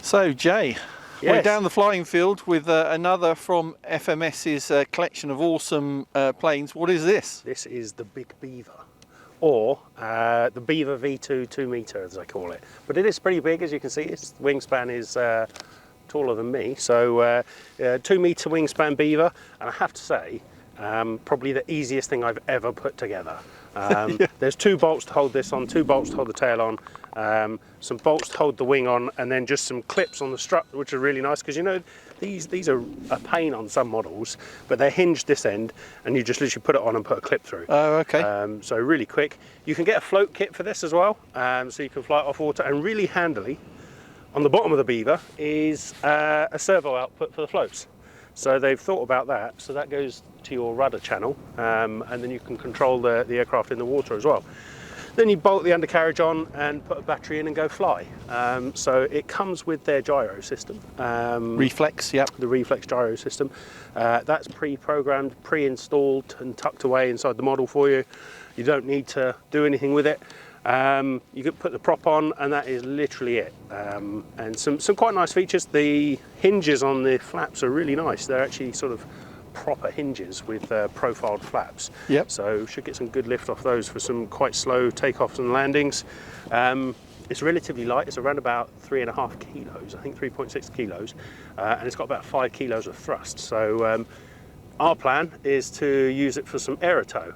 So Jay, Yes. we're down the flying field with another from FMS's collection of awesome planes. What is this? This is the Big Beaver, or the Beaver V2 2 metre as I call it. But it is pretty big, as you can see. Its wingspan is taller than me, so 2 metre wingspan Beaver, and I have to say, probably the easiest thing I've ever put together. Yeah. There's 2 bolts to hold this on, 2 bolts to hold the tail on, some bolts to hold the wing on, and then just some clips on the strut, which are really nice, because you know these are a pain on some models, but they're hinged this end, and you just literally put it on and put a clip through. Oh, okay. So really quick. You can get a float kit for this as well, so you can fly it off water, and really handily, on the bottom of the Beaver is a servo output for the floats. So they've thought about that, so that goes to your rudder channel, and then you can control the aircraft in the water as well. Then you bolt the undercarriage on and put a battery in and go fly. So it comes with their gyro system. Reflex, yep. The reflex gyro system. That's pre-programmed, pre-installed and tucked away inside the model for you. You don't need to do anything with it. You can put the prop on, and that is literally it. And some quite nice features. The hinges on the flaps are really nice. They're actually sort of proper hinges with profiled flaps. Yep. So should get some good lift off those for some quite slow takeoffs and landings. It's relatively light. It's around about 3.5 kilos, I think 3.6 kilos, and it's got about 5 kilos of thrust. So our plan is to use it for some aerotow.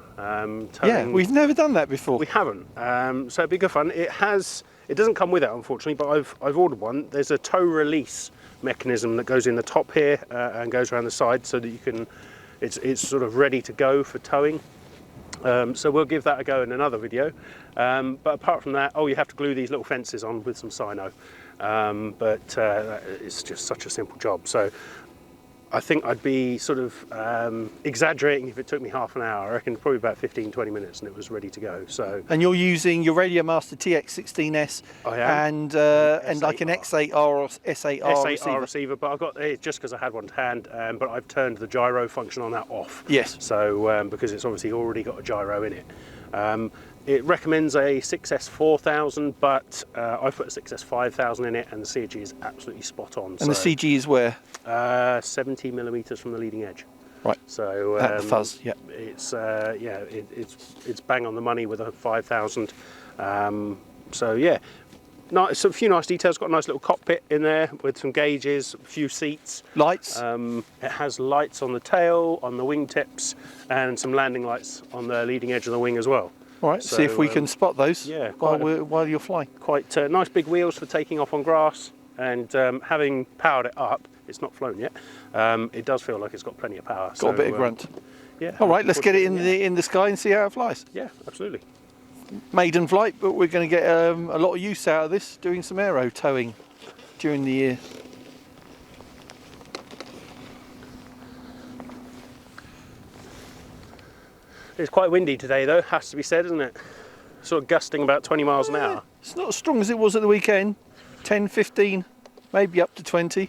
Yeah, we've never done that before. We haven't, so it'd be good fun. It doesn't come with it, unfortunately, but I've ordered one. There's a tow release mechanism that goes in the top here and goes around the side, so that you can, it's sort of ready to go for towing. So we'll give that a go in another video. But apart from that, you have to glue these little fences on with some Sino. But it's just such a simple job. So I think I'd be sort of exaggerating if it took me half an hour. I reckon probably about 15-20 minutes and it was ready to go. So. And you're using your RadioMaster TX16S and like an X8R or S8R receiver, but I've got it just because I had one to hand, but I've turned the gyro function on that off. Yes. So because it's obviously already got a gyro in it. It recommends a 6S 4000, but I've put a 6S 5000 in it, and the CG is absolutely spot on. And the CG is where? 70 millimeters from the leading edge. Right. So the fuzz, yeah. It's it's bang on the money with a 5000. So yeah, nice, a few nice details. Got a nice little cockpit in there with some gauges, a few seats, lights. It has lights on the tail, on the wingtips, and some landing lights on the leading edge of the wing as well. All right, see if we can spot those while you're flying. Quite nice big wheels for taking off on grass, and having powered it up, it's not flown yet, it does feel like it's got plenty of power. Got a bit of grunt. Yeah. All right, let's get it in the sky and see how it flies. Yeah, absolutely. Maiden flight, but we're going to get a lot of use out of this, doing some aero towing during the year. It's quite windy today though, has to be said, isn't it? Sort of gusting about 20 miles an hour. It's not as strong as it was at the weekend, 10, 15, maybe up to 20,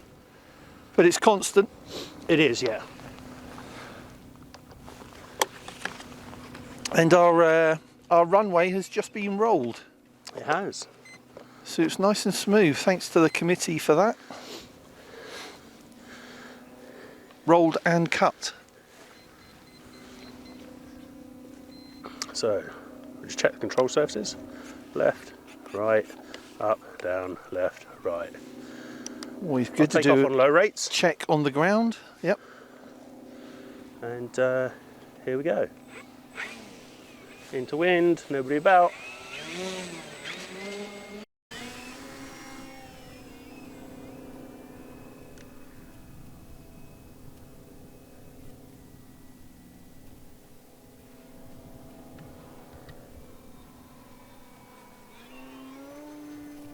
but it's constant. It is, yeah. And our runway has just been rolled. It has. So it's nice and smooth, thanks to the committee for that. Rolled and cut. So, we'll just check the control surfaces. Left, right, up, down, left, right. Always good to take off do on low rates. Check on the ground, yep. And here we go. Into wind, nobody about.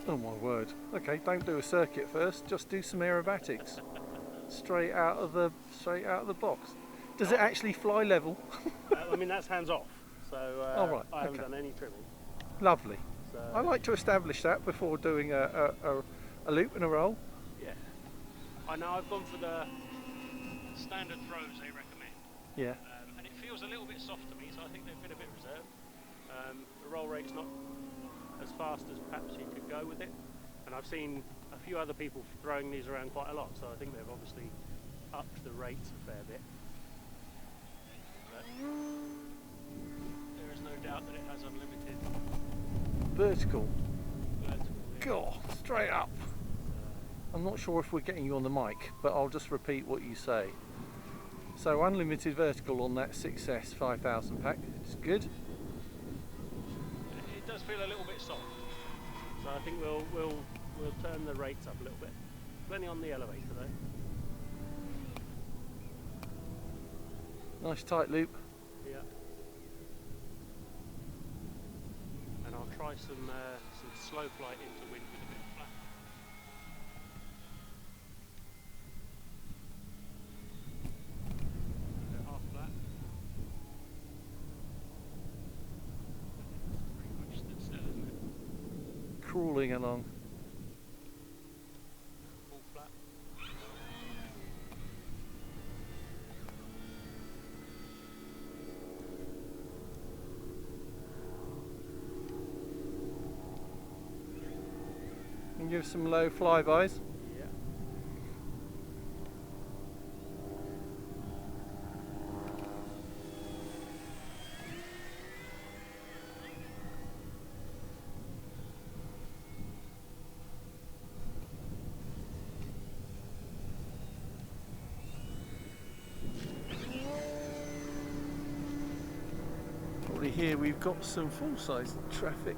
Oh my word. Okay, don't do a circuit first, just do some aerobatics. Straight out of the box. Does it actually fly level? I mean, that's hands off. So right, I haven't done any trimming. Lovely. So, I like to establish that before doing a loop and a roll. Yeah. I know I've gone for the standard throws they recommend. Yeah. And it feels a little bit soft to me, so I think they've been a bit reserved. The roll rate's not as fast as perhaps you could go with it. And I've seen a few other people throwing these around quite a lot, so I think they've obviously upped the rates a fair bit. But there is no doubt that it has unlimited Vertical. yeah. God, straight up. I'm not sure if we're getting you on the mic, but I'll just repeat what you say. So unlimited vertical on that 6S 5000 pack. It's good. It does feel a little bit soft, so I think we'll turn the rates up a little bit. Plenty on the elevator though. Nice tight loop. Yeah. And I'll try some slow flight into wind with a bit of flap. Half flat. Pretty much stood still, isn't it? Crawling along. Full flat. And give some low flybys. Yeah. Probably here we've got some full-size traffic.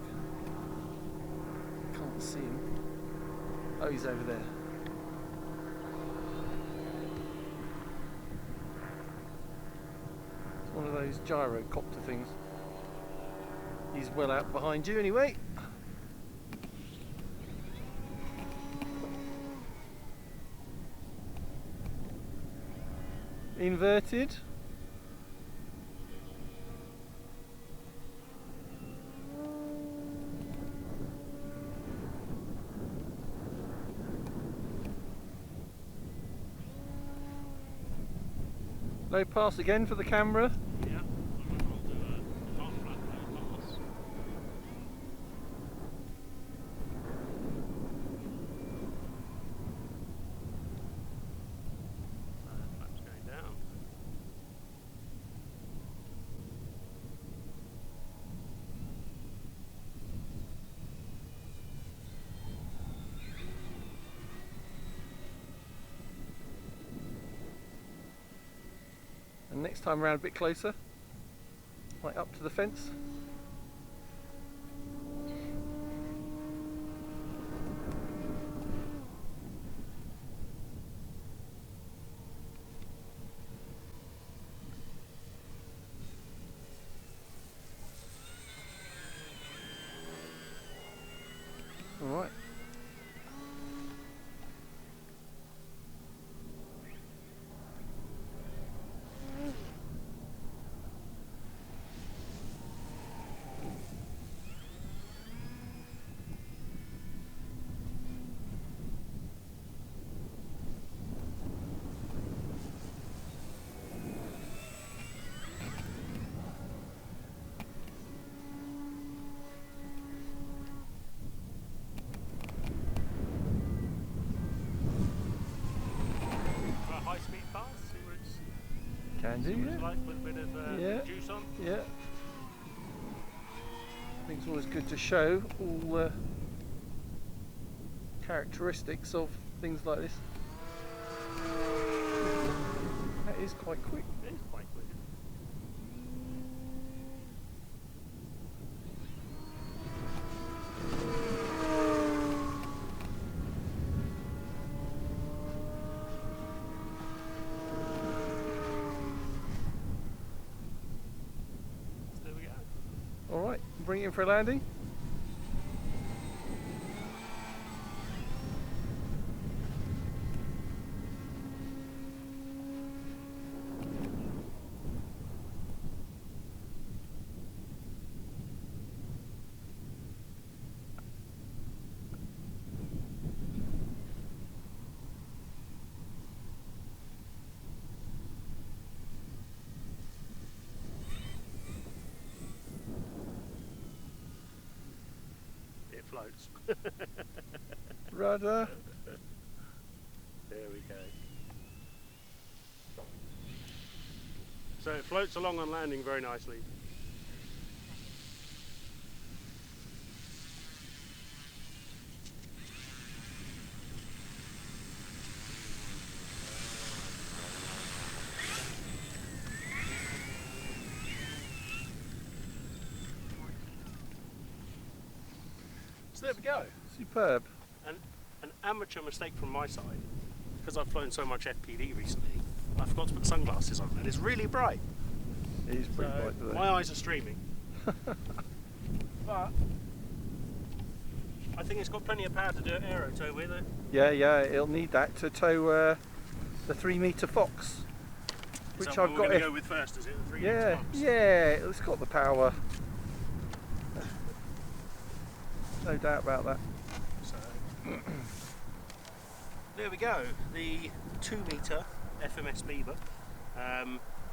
Can't see him. Oh, he's over there. It's one of those gyrocopter things. He's well out behind you anyway. Inverted. Low pass again for the camera. Yeah. I'll do a half flat low pass. Flap's going down. And next time around a bit closer, like up to the fence. All right. High speed pass, see what it's, Can do, what it's yeah. like with a bit of Yeah. juice on. Yeah. I think it's always good to show all characteristics of things like this. That is quite quick. It is quite quick. So there we go. All right, bring it in for a landing. floats. Rudder. There we go. So it floats along on landing very nicely. So there we go. Superb. An amateur mistake from my side, because I've flown so much FPV recently, I forgot to put sunglasses on, and it's really bright. It is pretty bright today. My eyes are streaming. But I think it's got plenty of power to do an aero tow with it. Yeah, it'll need that to tow the 3 metre Fox. Which Is that I've what got. we're going to go with first, is it? The 3 metre Fox? Yeah, it's got the power. No doubt about that. So, there we go, the 2 metre FMS Beaver. I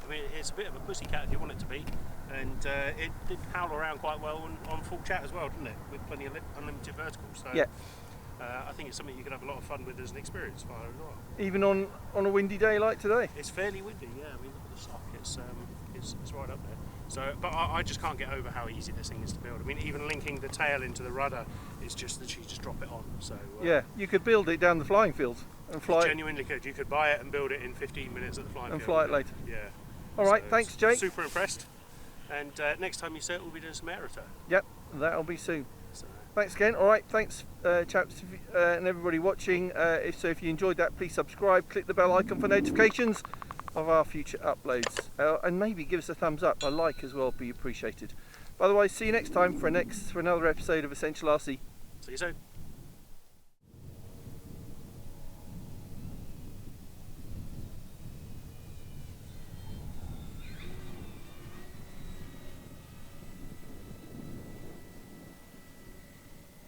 mean, it's a bit of a pussycat if you want it to be, and it did howl around quite well on full chat as well, didn't it? With plenty of unlimited verticals. So Yeah. I think it's something you can have a lot of fun with as an experience fire as well. Even on a windy day like today. It's fairly windy, yeah. I mean, look at the sock, it's right up there. So, but I just can't get over how easy this thing is to build. I mean, even linking the tail into the rudder, it's just that you just drop it on. So Yeah, you could build it down the flying field and fly it. genuinely could. You could buy it and build it in 15 minutes at the flying And field. fly it later. Yeah. All right, So, thanks, Jake. Super impressed. And next time you see it, we'll be doing some aero tow. Yep, that'll be soon. So, Thanks again. All right, thanks, chaps, and everybody watching. If you enjoyed that, please subscribe, click the bell icon for notifications of our future uploads, and maybe give us a thumbs up. A like as well would be appreciated. By the way, see you next time for another episode of Essential RC. see you soon.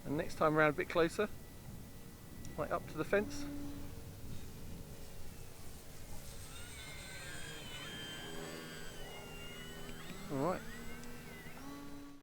And next time around a bit closer, like up to the fence. All right.